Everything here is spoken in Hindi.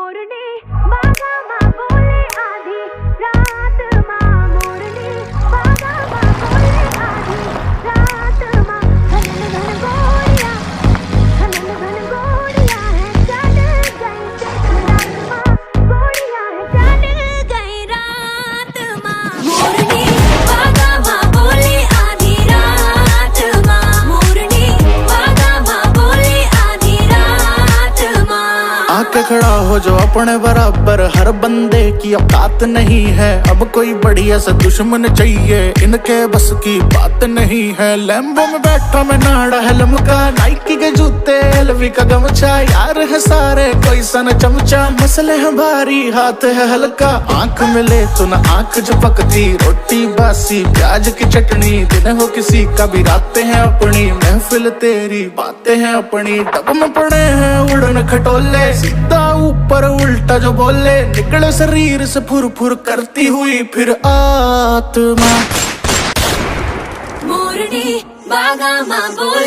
मोरनी बागा माँ बोले आधी रात माँ मोरनी बागा माँ बोले आधी रात माँ घन घन गोरिया है चल गई रात माँ गोरिया है चल गई रात माँ मोरनी बागा माँ बोले आधी रात माँ मोरनी बागा माँ बोले आधी रात माँ। आके खड़ा हो जो अपने बराबर, हर बंदे की औकात नहीं है। अब कोई बढ़िया सा दुश्मन चाहिए, इनके बस की बात नहीं है। लैम्बो में बैठा मैं नाड़ा है लमका, नाइकी के जूते एलवी का गमछा, यार है सारे कोई सन चमचा, मसले हैं भारी हाथ है हल्का। आंख मिले तो न आंख झपकती, रोटी बासी प्याज की चटनी, दिन हो किसी का भी रातें हैं अपनी, महफिल तेरी बातें हैं अपनी। डब में पड़े हैं उड़न खटोले, सीधा ऊपर उल्टा जो बोले, निकले शरीर से फुर फुर करती हुई फिर आत्मा। मोरनी बागा माँ बोले